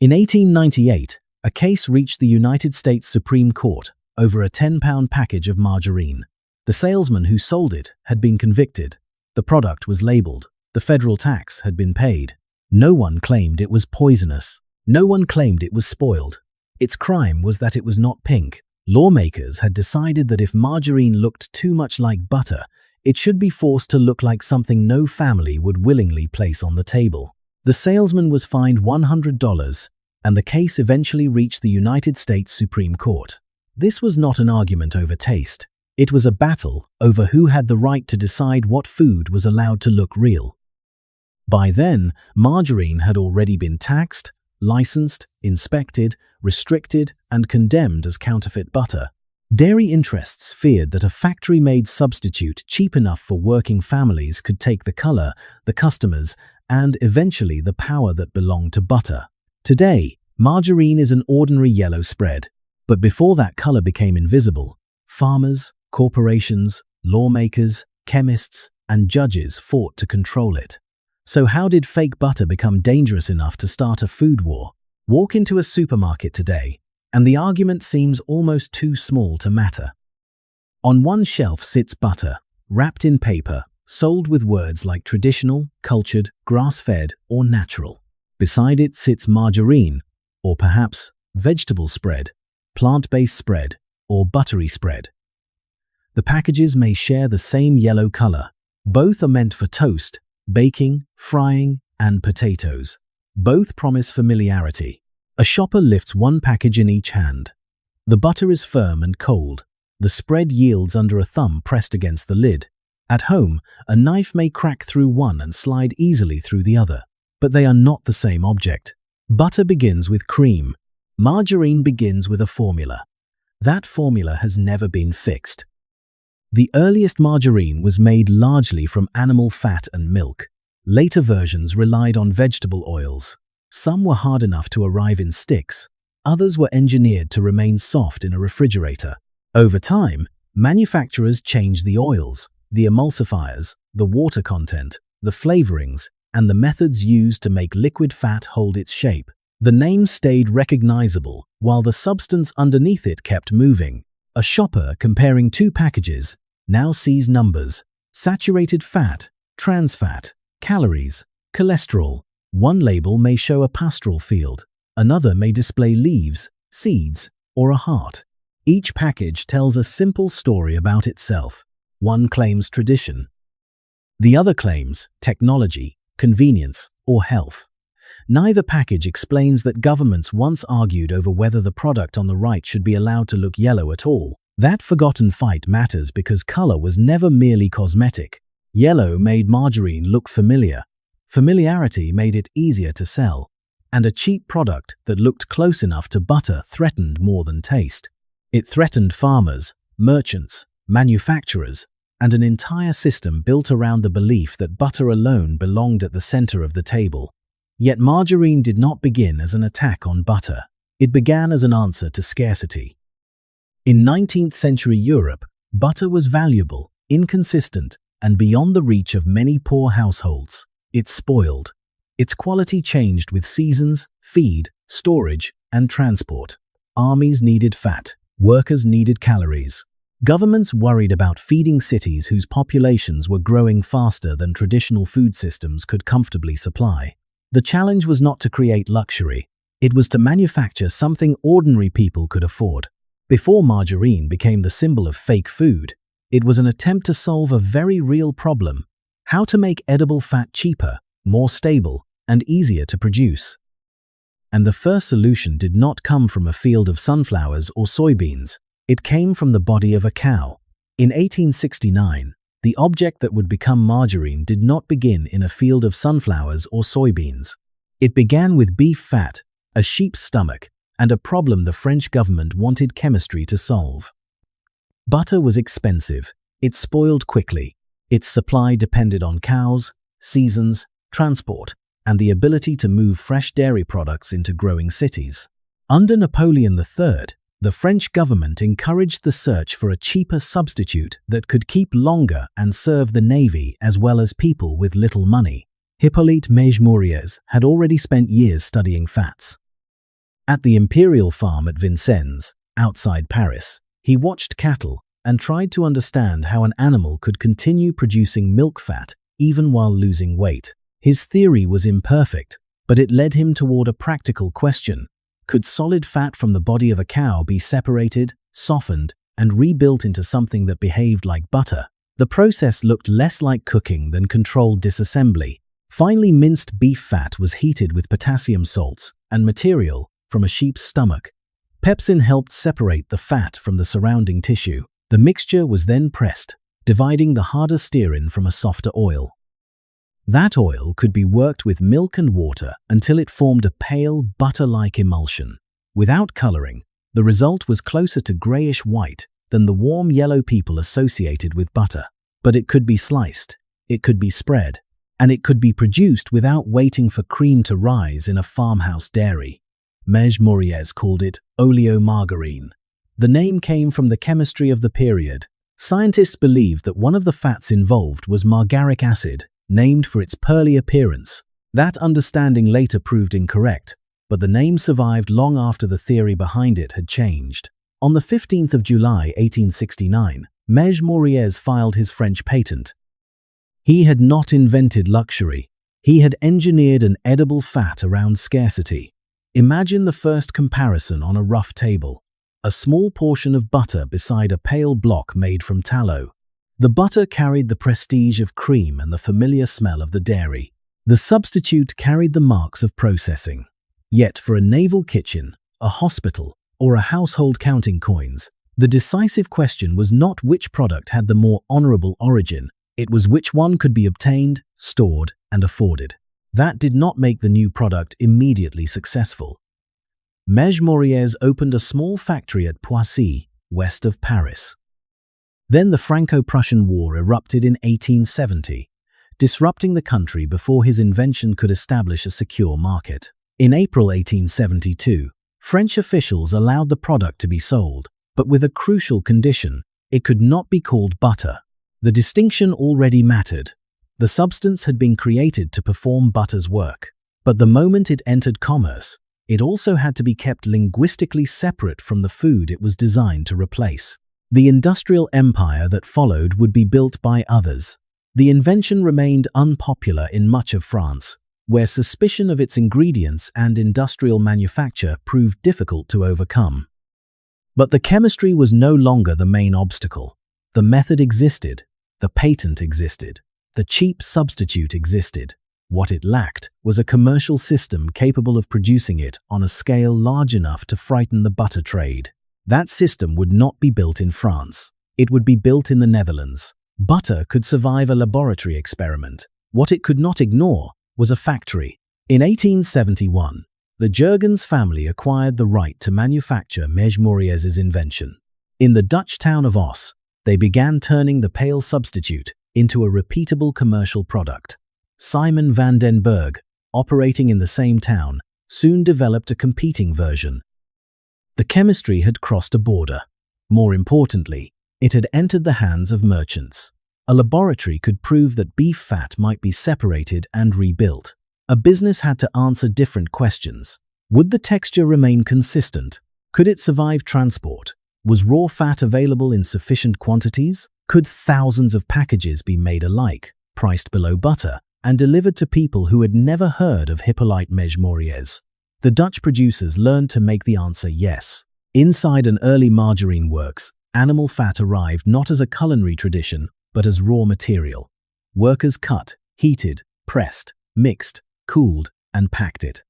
In 1898, a case reached the United States Supreme Court over a 10-pound package of margarine. The salesman who sold it had been convicted. The product was labeled. The federal tax had been paid. No one claimed it was poisonous. No one claimed it was spoiled. Its crime was that it was not pink. Lawmakers had decided that if margarine looked too much like butter, it should be forced to look like something no family would willingly place on the table. The salesman was fined $100, and the case eventually reached the United States Supreme Court. This was not an argument over taste. It was a battle over who had the right to decide what food was allowed to look real. By then, margarine had already been taxed, licensed, inspected, restricted, and condemned as counterfeit butter. Dairy interests feared that a factory-made substitute cheap enough for working families could take the color, the customers, and eventually the power that belonged to butter. Today, margarine is an ordinary yellow spread, but before that color became invisible, farmers, corporations, lawmakers, chemists, and judges fought to control it. So how did fake butter become dangerous enough to start a food war? Walk into a supermarket today, and the argument seems almost too small to matter. On one shelf sits butter, wrapped in paper, sold with words like traditional, cultured, grass-fed, or natural. Beside it sits margarine, or perhaps vegetable spread, plant-based spread, or buttery spread. The packages may share the same yellow color. Both are meant for toast, baking, frying, and potatoes. Both promise familiarity. A shopper lifts one package in each hand. The butter is firm and cold. The spread yields under a thumb pressed against the lid. At home, a knife may crack through one and slide easily through the other. But they are not the same object. Butter begins with cream. Margarine begins with a formula. That formula has never been fixed. The earliest margarine was made largely from animal fat and milk. Later versions relied on vegetable oils. Some were hard enough to arrive in sticks. Others were engineered to remain soft in a refrigerator. Over time, manufacturers changed the oils, the emulsifiers, the water content, the flavorings, and the methods used to make liquid fat hold its shape. The name stayed recognizable, while the substance underneath it kept moving. A shopper comparing two packages now sees numbers: saturated fat, trans fat, calories, cholesterol. One label may show a pastoral field, another may display leaves, seeds, or a heart. Each package tells a simple story about itself. One claims tradition. The other claims technology, convenience, or health. Neither package explains that governments once argued over whether the product on the right should be allowed to look yellow at all. That forgotten fight matters because color was never merely cosmetic. Yellow made margarine look familiar. Familiarity made it easier to sell. And a cheap product that looked close enough to butter threatened more than taste. It threatened farmers, merchants, manufacturers, and an entire system built around the belief that butter alone belonged at the center of the table. Yet margarine did not begin as an attack on butter. It began as an answer to scarcity. In 19th century Europe, butter was valuable, inconsistent, and beyond the reach of many poor households. It spoiled. Its quality changed with seasons, feed, storage, and transport. Armies needed fat. Workers needed calories. Governments worried about feeding cities whose populations were growing faster than traditional food systems could comfortably supply. The challenge was not to create luxury. It was to manufacture something ordinary people could afford. Before margarine became the symbol of fake food, it was an attempt to solve a very real problem: how to make edible fat cheaper, more stable, and easier to produce. And the first solution did not come from a field of sunflowers or soybeans. It came from the body of a cow. In 1869, the object that would become margarine did not begin in a field of sunflowers or soybeans. It began with beef fat, a sheep's stomach, and a problem the French government wanted chemistry to solve. Butter was expensive. It spoiled quickly. Its supply depended on cows, seasons, transport, and the ability to move fresh dairy products into growing cities. Under Napoleon III, the French government encouraged the search for a cheaper substitute that could keep longer and serve the navy as well as people with little money. Hippolyte Mège-Mouriès had already spent years studying fats. At the imperial farm at Vincennes, outside Paris, he watched cattle and tried to understand how an animal could continue producing milk fat even while losing weight. His theory was imperfect, but it led him toward a practical question. Could solid fat from the body of a cow be separated, softened, and rebuilt into something that behaved like butter? The process looked less like cooking than controlled disassembly. Finely minced beef fat was heated with potassium salts and material from a sheep's stomach. Pepsin helped separate the fat from the surrounding tissue. The mixture was then pressed, dividing the harder stearin from a softer oil. That oil could be worked with milk and water until it formed a pale, butter-like emulsion. Without coloring, the result was closer to grayish-white than the warm yellow people associated with butter. But it could be sliced, it could be spread, and it could be produced without waiting for cream to rise in a farmhouse dairy. Mège-Mouriès called it Margarine. The name came from the chemistry of the period. Scientists believed that one of the fats involved was margaric acid, named for its pearly appearance. That understanding later proved incorrect, but the name survived long after the theory behind it had changed. On the 15th of July 1869, Mège-Mouriès filed his French patent. He had not invented luxury. He had engineered an edible fat around scarcity. Imagine the first comparison on a rough table. A small portion of butter beside a pale block made from tallow. The butter carried the prestige of cream and the familiar smell of the dairy. The substitute carried the marks of processing. Yet for a naval kitchen, a hospital, or a household counting coins, the decisive question was not which product had the more honorable origin, it was which one could be obtained, stored, and afforded. That did not make the new product immediately successful. Mège-Mouriès opened a small factory at Poissy, west of Paris. Then the Franco-Prussian War erupted in 1870, disrupting the country before his invention could establish a secure market. In April 1872, French officials allowed the product to be sold, but with a crucial condition: it could not be called butter. The distinction already mattered. The substance had been created to perform butter's work, but the moment it entered commerce, it also had to be kept linguistically separate from the food it was designed to replace. The industrial empire that followed would be built by others. The invention remained unpopular in much of France, where suspicion of its ingredients and industrial manufacture proved difficult to overcome. But the chemistry was no longer the main obstacle. The method existed, the patent existed, the cheap substitute existed. What it lacked was a commercial system capable of producing it on a scale large enough to frighten the butter trade. That system would not be built in France. It would be built in the Netherlands. Butter could survive a laboratory experiment. What it could not ignore was a factory. In 1871, the Jurgens family acquired the right to manufacture Mège-Mouriès's invention. In the Dutch town of Os, they began turning the pale substitute into a repeatable commercial product. Simon van den Berg, operating in the same town, soon developed a competing version. The chemistry had crossed a border. More importantly, it had entered the hands of merchants. A laboratory could prove that beef fat might be separated and rebuilt. A business had to answer different questions. Would the texture remain consistent? Could it survive transport? Was raw fat available in sufficient quantities? Could thousands of packages be made alike, priced below butter, and delivered to people who had never heard of Hippolyte Mège-Mouriès? The Dutch producers learned to make the answer yes. Inside an early margarine works, animal fat arrived not as a culinary tradition, but as raw material. Workers cut, heated, pressed, mixed, cooled, and packed it.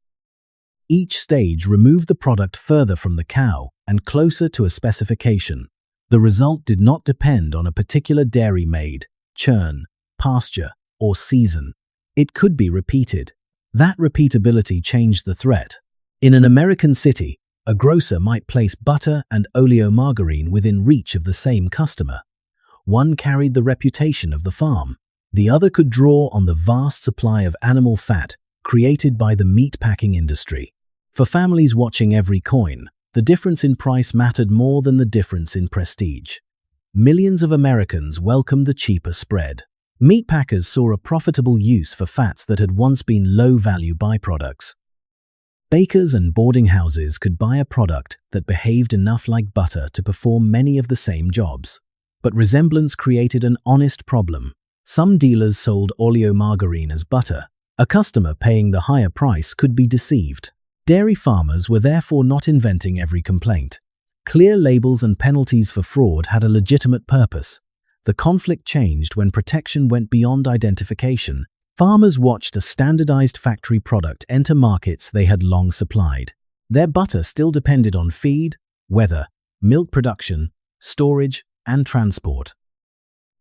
Each stage removed the product further from the cow and closer to a specification. The result did not depend on a particular dairy maid, churn, pasture, or season. It could be repeated. That repeatability changed the threat. In an American city, a grocer might place butter and oleomargarine within reach of the same customer. One carried the reputation of the farm. The other could draw on the vast supply of animal fat created by the meatpacking industry. For families watching every coin, the difference in price mattered more than the difference in prestige. Millions of Americans welcomed the cheaper spread. Meatpackers saw a profitable use for fats that had once been low-value byproducts. Bakers and boarding houses could buy a product that behaved enough like butter to perform many of the same jobs. But resemblance created an honest problem. Some dealers sold oleomargarine as butter. A customer paying the higher price could be deceived. Dairy farmers were therefore not inventing every complaint. Clear labels and penalties for fraud had a legitimate purpose. The conflict changed when protection went beyond identification. Farmers watched a standardized factory product enter markets they had long supplied. Their butter still depended on feed, weather, milk production, storage, and transport.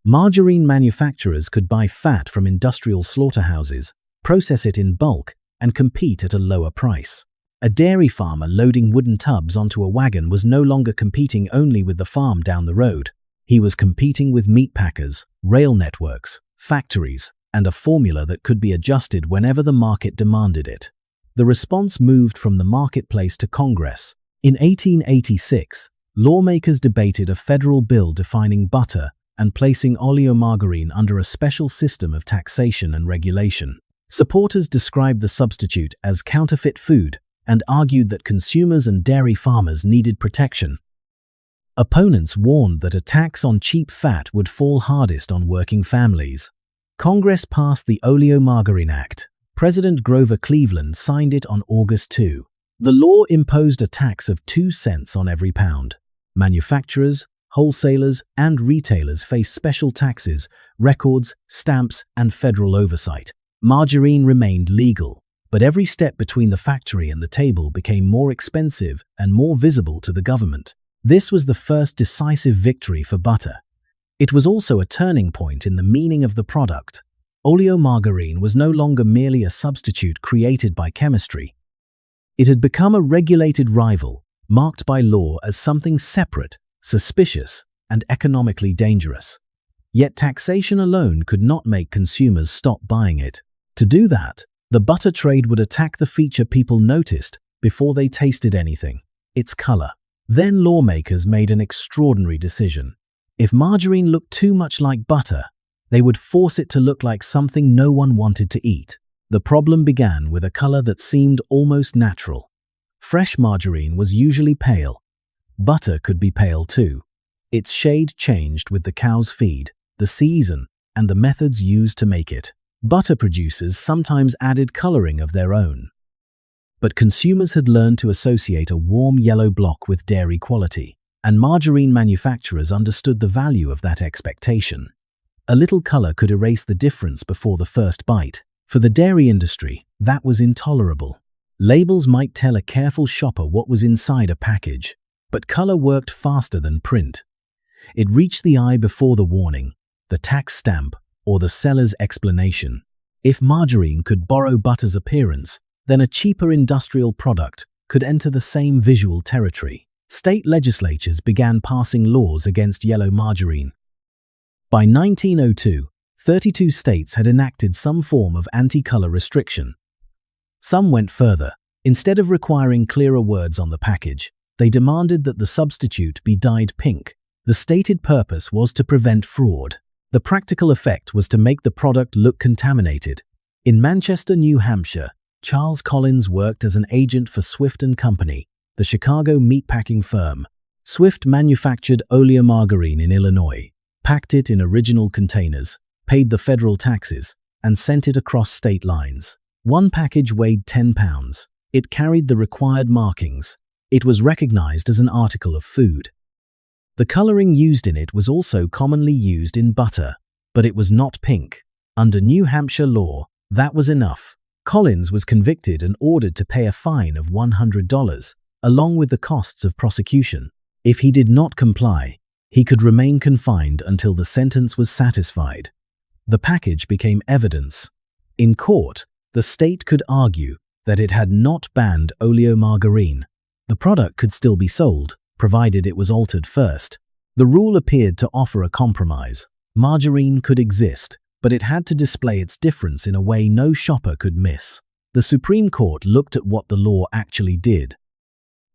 Margarine manufacturers could buy fat from industrial slaughterhouses, process it in bulk, and compete at a lower price. A dairy farmer loading wooden tubs onto a wagon was no longer competing only with the farm down the road. He was competing with meatpackers, rail networks, factories, and a formula that could be adjusted whenever the market demanded it. The response moved from the marketplace to Congress. In 1886, lawmakers debated a federal bill defining butter and placing oleomargarine under a special system of taxation and regulation. Supporters described the substitute as counterfeit food and argued that consumers and dairy farmers needed protection. Opponents warned that a tax on cheap fat would fall hardest on working families. Congress passed the Oleomargarine Act. President Grover Cleveland signed it on August 2. The law imposed a tax of 2 cents on every pound. Manufacturers, wholesalers, and retailers faced special taxes, records, stamps, and federal oversight. Margarine remained legal, but every step between the factory and the table became more expensive and more visible to the government. This was the first decisive victory for butter. It was also a turning point in the meaning of the product. Oleomargarine was no longer merely a substitute created by chemistry. It had become a regulated rival, marked by law as something separate, suspicious, and economically dangerous. Yet taxation alone could not make consumers stop buying it. To do that, the butter trade would attack the feature people noticed before they tasted anything: its color. Then lawmakers made an extraordinary decision. If margarine looked too much like butter, they would force it to look like something no one wanted to eat. The problem began with a color that seemed almost natural. Fresh margarine was usually pale. Butter could be pale too. Its shade changed with the cow's feed, the season, and the methods used to make it. Butter producers sometimes added coloring of their own. But consumers had learned to associate a warm yellow block with dairy quality, and margarine manufacturers understood the value of that expectation. A little color could erase the difference before the first bite. For the dairy industry, that was intolerable. Labels might tell a careful shopper what was inside a package, but color worked faster than print. It reached the eye before the warning, the tax stamp, or the seller's explanation. If margarine could borrow butter's appearance, then a cheaper industrial product could enter the same visual territory. State legislatures began passing laws against yellow margarine. By 1902, 32 states had enacted some form of anti-color restriction. Some went further. Instead of requiring clearer words on the package, they demanded that the substitute be dyed pink. The stated purpose was to prevent fraud. The practical effect was to make the product look contaminated. In Manchester, New Hampshire, Charles Collins worked as an agent for Swift & Company, the Chicago meatpacking firm. Swift manufactured oleomargarine in Illinois, packed it in original containers, paid the federal taxes, and sent it across state lines. One package weighed 10 pounds. It carried the required markings. It was recognized as an article of food. The coloring used in it was also commonly used in butter, but it was not pink. Under New Hampshire law, that was enough. Collins was convicted and ordered to pay a fine of $100, along with the costs of prosecution. If he did not comply, he could remain confined until the sentence was satisfied. The package became evidence. In court, the state could argue that it had not banned oleomargarine. The product could still be sold, provided it was altered first. The rule appeared to offer a compromise. Margarine could exist, but it had to display its difference in a way no shopper could miss. The Supreme Court looked at what the law actually did.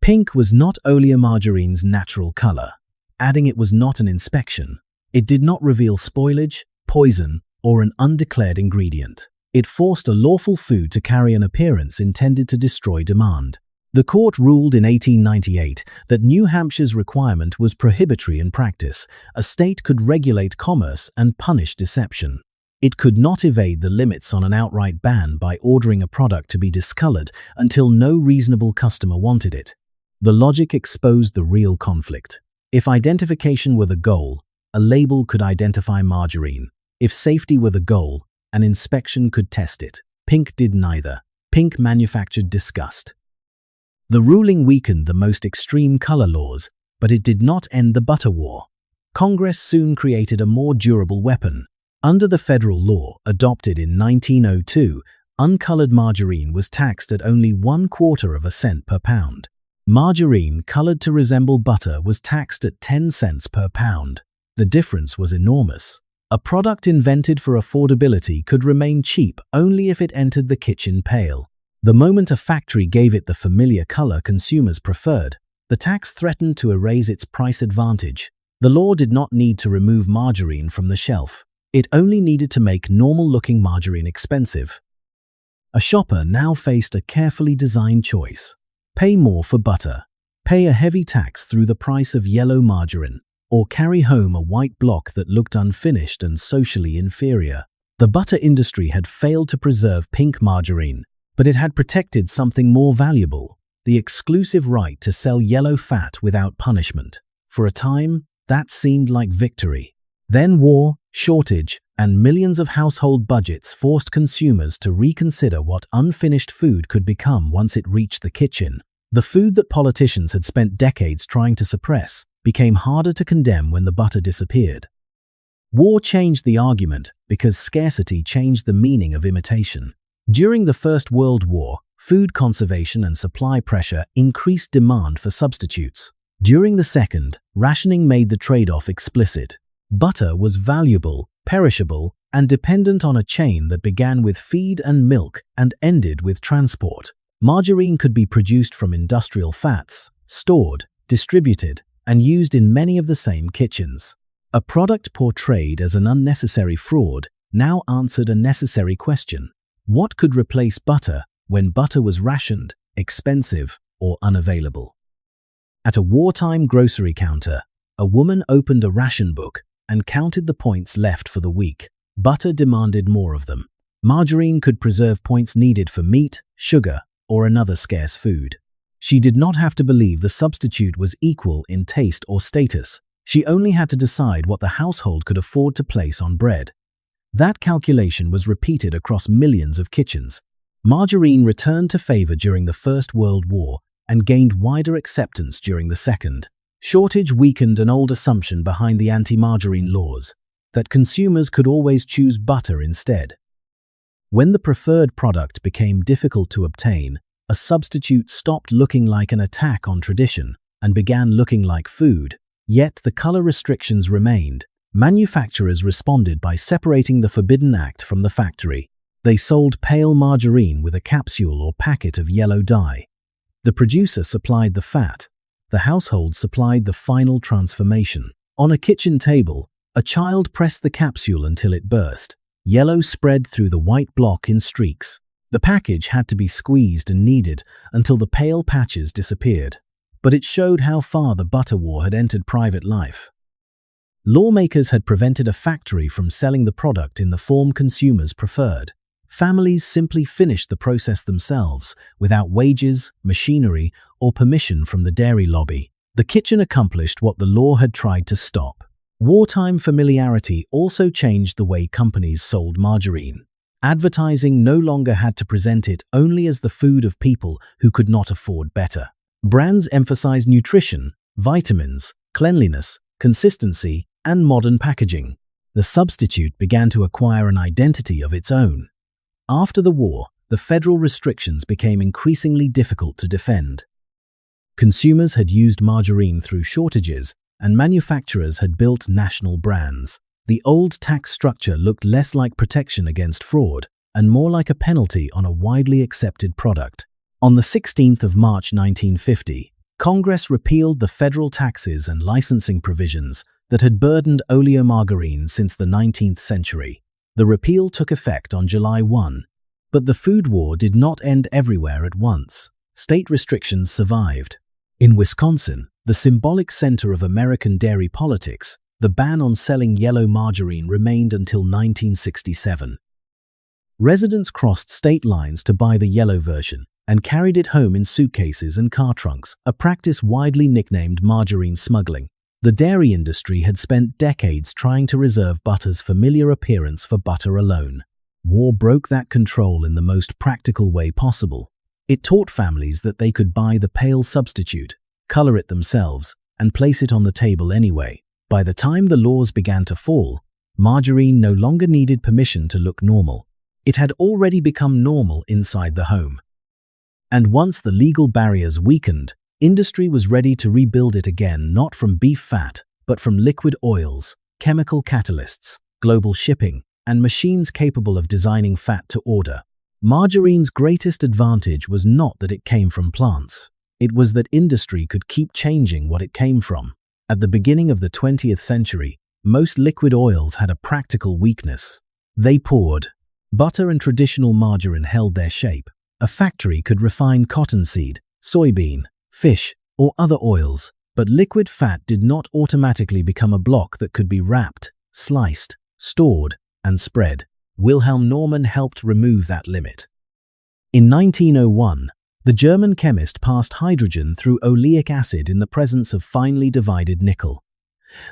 Pink was not oleomargarine's natural color. Adding it was not an inspection. It did not reveal spoilage, poison, or an undeclared ingredient. It forced a lawful food to carry an appearance intended to destroy demand. The court ruled in 1898 that New Hampshire's requirement was prohibitory in practice. A state could regulate commerce and punish deception. It could not evade the limits on an outright ban by ordering a product to be discolored until no reasonable customer wanted it. The logic exposed the real conflict. If identification were the goal, a label could identify margarine. If safety were the goal, an inspection could test it. Pink did neither. Pink manufactured disgust. The ruling weakened the most extreme color laws, but it did not end the butter war. Congress soon created a more durable weapon. Under the federal law adopted in 1902, uncolored margarine was taxed at only 1/4 of a cent per pound. Margarine colored to resemble butter was taxed at 10 cents per pound. The difference was enormous. A product invented for affordability could remain cheap only if it entered the kitchen pale. The moment a factory gave it the familiar color consumers preferred, the tax threatened to erase its price advantage. The law did not need to remove margarine from the shelf. It only needed to make normal-looking margarine expensive. A shopper now faced a carefully designed choice. Pay more for butter, pay a heavy tax through the price of yellow margarine, or carry home a white block that looked unfinished and socially inferior. The butter industry had failed to preserve pink margarine, but it had protected something more valuable, the exclusive right to sell yellow fat without punishment. For a time, that seemed like victory. Then war, shortage, and millions of household budgets forced consumers to reconsider what unfinished food could become once it reached the kitchen. The food that politicians had spent decades trying to suppress became harder to condemn when the butter disappeared. War changed the argument because scarcity changed the meaning of imitation. During the First World War, food conservation and supply pressure increased demand for substitutes. During the Second, rationing made the trade-off explicit. Butter was valuable, perishable, and dependent on a chain that began with feed and milk and ended with transport. Margarine could be produced from industrial fats, stored, distributed, and used in many of the same kitchens. A product portrayed as an unnecessary fraud now answered a necessary question. What could replace butter when butter was rationed, expensive, or unavailable? At a wartime grocery counter, a woman opened a ration book and counted the points left for the week. Butter demanded more of them. Margarine could preserve points needed for meat, sugar, or another scarce food. She did not have to believe the substitute was equal in taste or status. She only had to decide what the household could afford to place on bread. That calculation was repeated across millions of kitchens. Margarine returned to favor during the First World War and gained wider acceptance during the Second. Shortage weakened an old assumption behind the anti-margarine laws, that consumers could always choose butter instead. When the preferred product became difficult to obtain, a substitute stopped looking like an attack on tradition and began looking like food. Yet the color restrictions remained. Manufacturers responded by separating the forbidden act from the factory. They sold pale margarine with a capsule or packet of yellow dye. The producer supplied the fat. The household supplied the final transformation. On a kitchen table, a child pressed the capsule until it burst. Yellow spread through the white block in streaks. The package had to be squeezed and kneaded until the pale patches disappeared. But it showed how far the butter war had entered private life. Lawmakers had prevented a factory from selling the product in the form consumers preferred. Families simply finished the process themselves, without wages, machinery, or permission from the dairy lobby. The kitchen accomplished what the law had tried to stop. Wartime familiarity also changed the way companies sold margarine. Advertising no longer had to present it only as the food of people who could not afford better. Brands emphasized nutrition, vitamins, cleanliness, consistency, and modern packaging. The substitute began to acquire an identity of its own. After the war, the federal restrictions became increasingly difficult to defend. Consumers had used margarine through shortages, and manufacturers had built national brands. The old tax structure looked less like protection against fraud and more like a penalty on a widely accepted product. On the 16th of March 1950, Congress repealed the federal taxes and licensing provisions that had burdened oleomargarine since the 19th century. The repeal took effect on July 1, but the food war did not end everywhere at once. State restrictions survived. In Wisconsin, the symbolic center of American dairy politics, the ban on selling yellow margarine remained until 1967. Residents crossed state lines to buy the yellow version and carried it home in suitcases and car trunks, a practice widely nicknamed margarine smuggling. The dairy industry had spent decades trying to reserve butter's familiar appearance for butter alone. War broke that control in the most practical way possible. It taught families that they could buy the pale substitute, color it themselves, and place it on the table anyway. By the time the laws began to fall, margarine no longer needed permission to look normal. It had already become normal inside the home. And once the legal barriers weakened, industry was ready to rebuild it again, not from beef fat, but from liquid oils, chemical catalysts, global shipping, and machines capable of designing fat to order. Margarine's greatest advantage was not that it came from plants. It was that industry could keep changing what it came from. At the beginning of the 20th century, most liquid oils had a practical weakness. They poured. Butter and traditional margarine held their shape. A factory could refine cottonseed, soybean, fish, or other oils, but liquid fat did not automatically become a block that could be wrapped, sliced, stored, and spread. Wilhelm Norman helped remove that limit. In 1901, the German chemist passed hydrogen through oleic acid in the presence of finely divided nickel.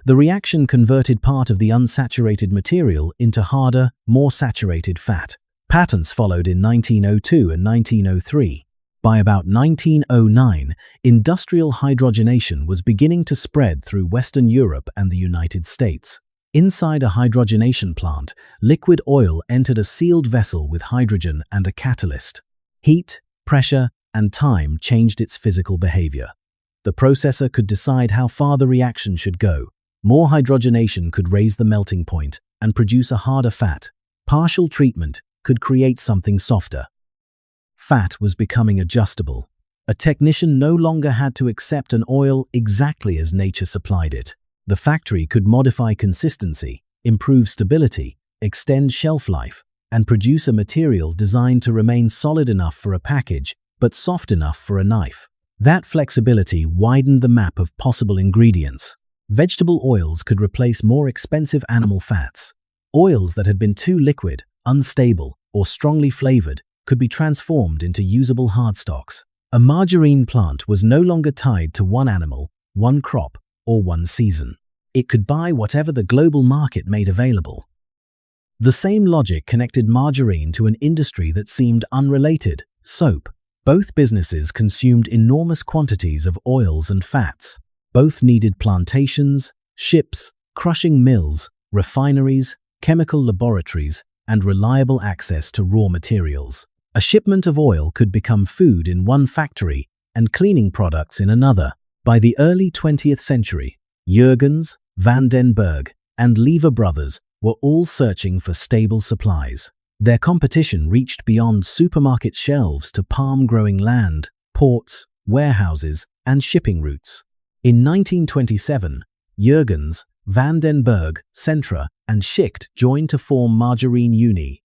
The reaction converted part of the unsaturated material into harder, more saturated fat. Patents followed in 1902 and 1903. By about 1909, industrial hydrogenation was beginning to spread through Western Europe and the United States. Inside a hydrogenation plant, liquid oil entered a sealed vessel with hydrogen and a catalyst. Heat, pressure, and time changed its physical behavior. The processor could decide how far the reaction should go. More hydrogenation could raise the melting point and produce a harder fat. Partial treatment could create something softer. Fat was becoming adjustable. A technician no longer had to accept an oil exactly as nature supplied it. The factory could modify consistency, improve stability, extend shelf life, and produce a material designed to remain solid enough for a package, but soft enough for a knife. That flexibility widened the map of possible ingredients. Vegetable oils could replace more expensive animal fats. Oils that had been too liquid, unstable, or strongly flavored could be transformed into usable hardstocks. A margarine plant was no longer tied to one animal, one crop, or one season. It could buy whatever the global market made available. The same logic connected margarine to an industry that seemed unrelated: soap. Both businesses consumed enormous quantities of oils and fats. Both needed plantations, ships, crushing mills, refineries, chemical laboratories, and reliable access to raw materials. A shipment of oil could become food in one factory and cleaning products in another. By the early 20th century, Jürgens, Van den Berg, and Lever brothers were all searching for stable supplies. Their competition reached beyond supermarket shelves to palm-growing land, ports, warehouses, and shipping routes. In 1927, Jürgens, Van den Berg, Centra, and Schicht joined to form Margarine Uni.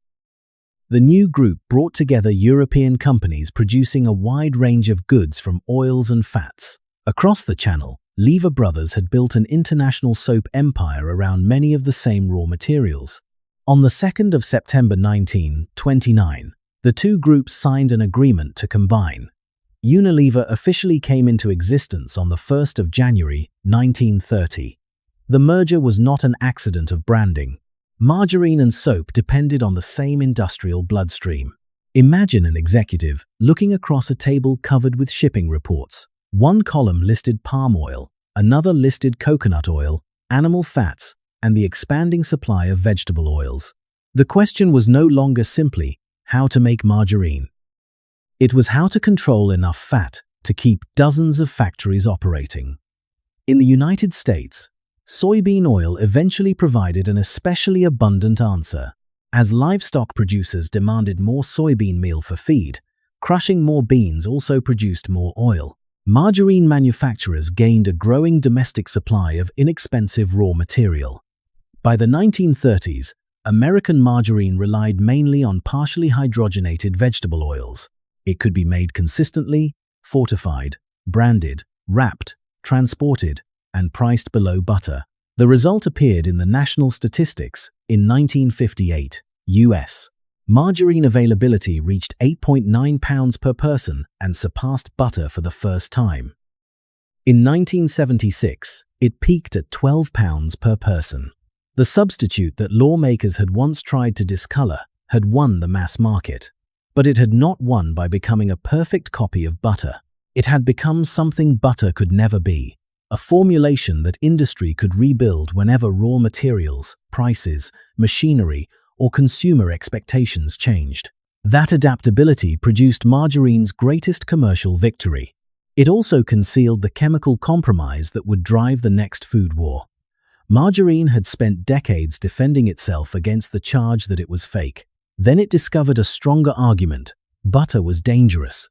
The new group brought together European companies producing a wide range of goods from oils and fats. Across the Channel, Lever brothers had built an international soap empire around many of the same raw materials. On the 2nd of September 1929, the two groups signed an agreement to combine. Unilever officially came into existence on the 1st of January 1930. The merger was not an accident of branding. Margarine and soap depended on the same industrial bloodstream. Imagine an executive looking across a table covered with shipping reports. One column listed palm oil, another listed coconut oil, animal fats, and the expanding supply of vegetable oils. The question was no longer simply how to make margarine. It was how to control enough fat to keep dozens of factories operating. In the United States, soybean oil eventually provided an especially abundant answer. As livestock producers demanded more soybean meal for feed, crushing more beans also produced more oil. Margarine manufacturers gained a growing domestic supply of inexpensive raw material. By the 1930s, American margarine relied mainly on partially hydrogenated vegetable oils. It could be made consistently, fortified, branded, wrapped, transported, and priced below butter. The result appeared in the National Statistics in 1958, US. Margarine availability reached 8.9 pounds per person and surpassed butter for the first time. In 1976, it peaked at 12 pounds per person. The substitute that lawmakers had once tried to discolor had won the mass market. But it had not won by becoming a perfect copy of butter. It had become something butter could never be, a formulation that industry could rebuild whenever raw materials, prices, machinery, or consumer expectations changed. That adaptability produced margarine's greatest commercial victory. It also concealed the chemical compromise that would drive the next food war. Margarine had spent decades defending itself against the charge that it was fake. Then it discovered a stronger argument: butter was dangerous.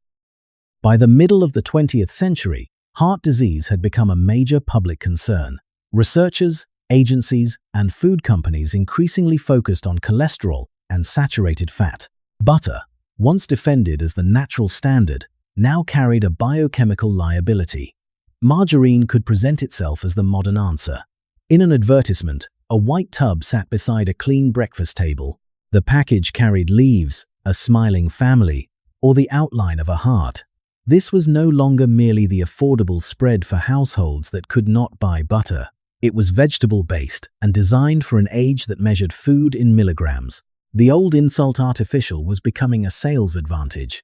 By the middle of the 20th century, heart disease had become a major public concern. Researchers, agencies, and food companies increasingly focused on cholesterol and saturated fat. Butter, once defended as the natural standard, now carried a biochemical liability. Margarine could present itself as the modern answer. In an advertisement, a white tub sat beside a clean breakfast table. The package carried leaves, a smiling family, or the outline of a heart. This was no longer merely the affordable spread for households that could not buy butter. It was vegetable-based and designed for an age that measured food in milligrams. The old insult artificial was becoming a sales advantage.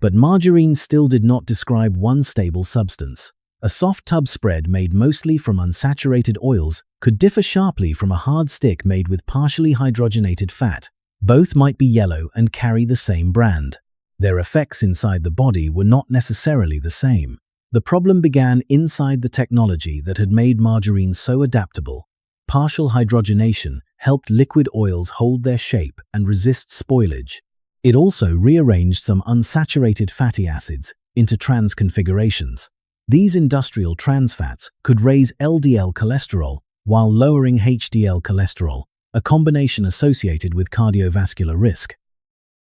But margarine still did not describe one stable substance. A soft tub spread made mostly from unsaturated oils could differ sharply from a hard stick made with partially hydrogenated fat. Both might be yellow and carry the same brand. Their effects inside the body were not necessarily the same. The problem began inside the technology that had made margarine so adaptable. Partial hydrogenation helped liquid oils hold their shape and resist spoilage. It also rearranged some unsaturated fatty acids into trans configurations. These industrial trans fats could raise LDL cholesterol while lowering HDL cholesterol, a combination associated with cardiovascular risk.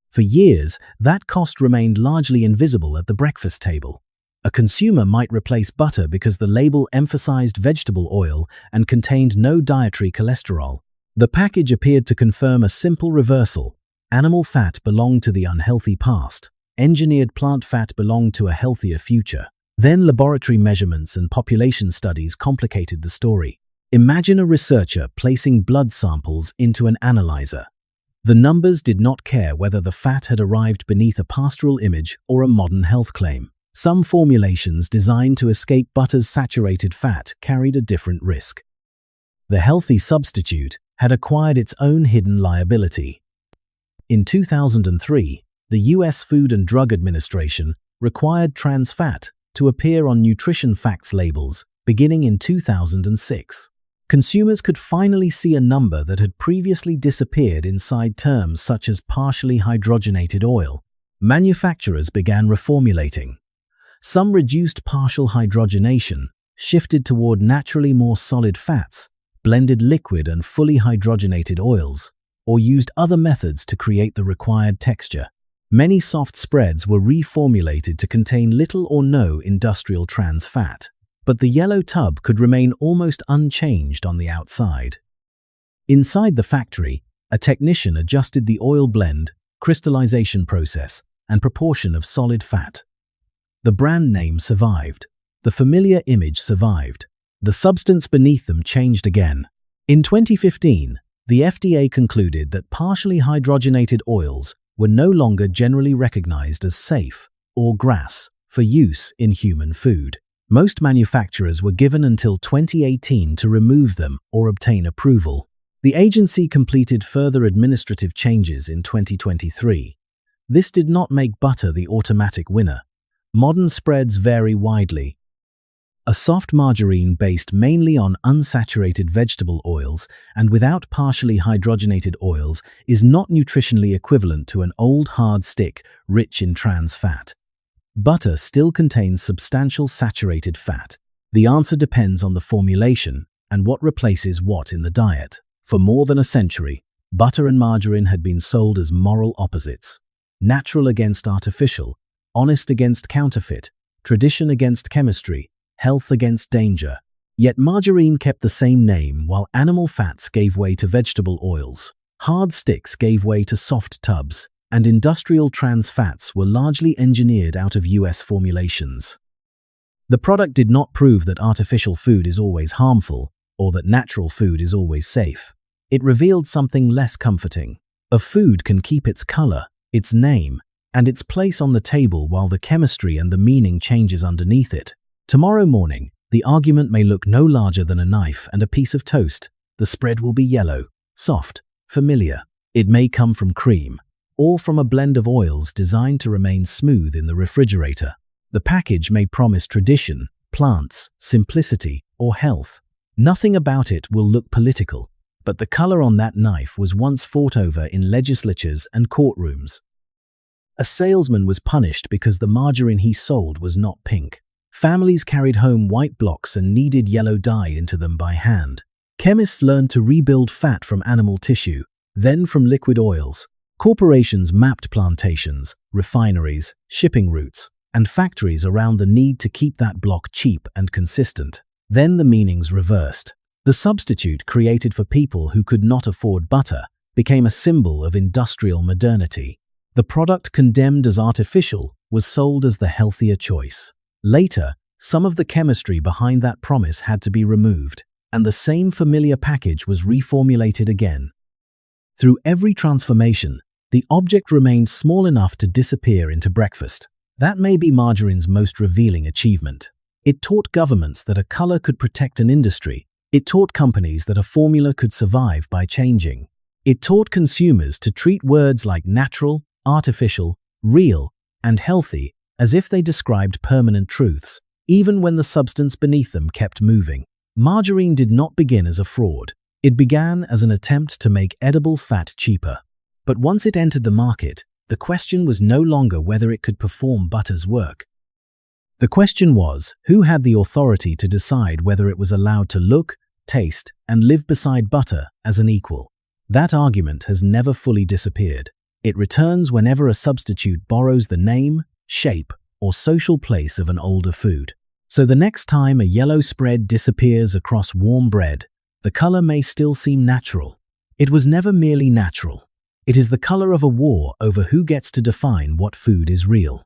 For years, that cost remained largely invisible at the breakfast table. A consumer might replace butter because the label emphasized vegetable oil and contained no dietary cholesterol. The package appeared to confirm a simple reversal. Animal fat belonged to the unhealthy past. Engineered plant fat belonged to a healthier future. Then laboratory measurements and population studies complicated the story. Imagine a researcher placing blood samples into an analyzer. The numbers did not care whether the fat had arrived beneath a pastoral image or a modern health claim. Some formulations designed to escape butter's saturated fat carried a different risk. The healthy substitute had acquired its own hidden liability. In 2003, the US Food and Drug Administration required trans fat to appear on nutrition facts labels beginning in 2006. Consumers could finally see a number that had previously disappeared inside terms such as partially hydrogenated oil. Manufacturers began reformulating. Some reduced partial hydrogenation, shifted toward naturally more solid fats, blended liquid and fully hydrogenated oils, or used other methods to create the required texture. Many soft spreads were reformulated to contain little or no industrial trans fat, but the yellow tub could remain almost unchanged on the outside. Inside the factory, a technician adjusted the oil blend, crystallization process, and proportion of solid fat. The brand name survived. The familiar image survived. The substance beneath them changed again. In 2015, the FDA concluded that partially hydrogenated oils were no longer generally recognized as safe or GRAS for use in human food. Most manufacturers were given until 2018 to remove them or obtain approval. The agency completed further administrative changes in 2023. This did not make butter the automatic winner. Modern spreads vary widely. A soft margarine based mainly on unsaturated vegetable oils and without partially hydrogenated oils is not nutritionally equivalent to an old hard stick rich in trans fat. Butter still contains substantial saturated fat. The answer depends on the formulation and what replaces what in the diet. For more than a century, Butter and margarine had been sold as moral opposites. Natural against artificial, honest against counterfeit, tradition against chemistry, health against danger. Yet margarine kept the same name while animal fats gave way to vegetable oils, hard sticks gave way to soft tubs, and industrial trans fats were largely engineered out of US formulations. The product did not prove that artificial food is always harmful or that natural food is always safe. It revealed something less comforting. A food can keep its color, its name, and its place on the table while the chemistry and the meaning changes underneath it. Tomorrow morning, the argument may look no larger than a knife and a piece of toast. The spread will be yellow, soft, familiar. It may come from cream, or from a blend of oils designed to remain smooth in the refrigerator. The package may promise tradition, plants, simplicity, or health. Nothing about it will look political, but the color on that knife was once fought over in legislatures and courtrooms. A salesman was punished because the margarine he sold was not pink. Families carried home white blocks and kneaded yellow dye into them by hand. Chemists learned to rebuild fat from animal tissue, then from liquid oils. Corporations mapped plantations, refineries, shipping routes, and factories around the need to keep that block cheap and consistent. Then the meanings reversed. The substitute created for people who could not afford butter became a symbol of industrial modernity. The product condemned as artificial was sold as the healthier choice. Later, some of the chemistry behind that promise had to be removed, and the same familiar package was reformulated again. Through every transformation, the object remained small enough to disappear into breakfast. That may be margarine's most revealing achievement. It taught governments that a color could protect an industry. It taught companies that a formula could survive by changing. It taught consumers to treat words like natural, artificial, real, and healthy as if they described permanent truths, even when the substance beneath them kept moving. Margarine did not begin as a fraud. It began as an attempt to make edible fat cheaper. But once it entered the market, the question was no longer whether it could perform butter's work. The question was, who had the authority to decide whether it was allowed to look, taste, and live beside butter as an equal? That argument has never fully disappeared. It returns whenever a substitute borrows the name, shape, or social place of an older food. So the next time a yellow spread disappears across warm bread, the color may still seem natural. It was never merely natural. It is the color of a war over who gets to define what food is real.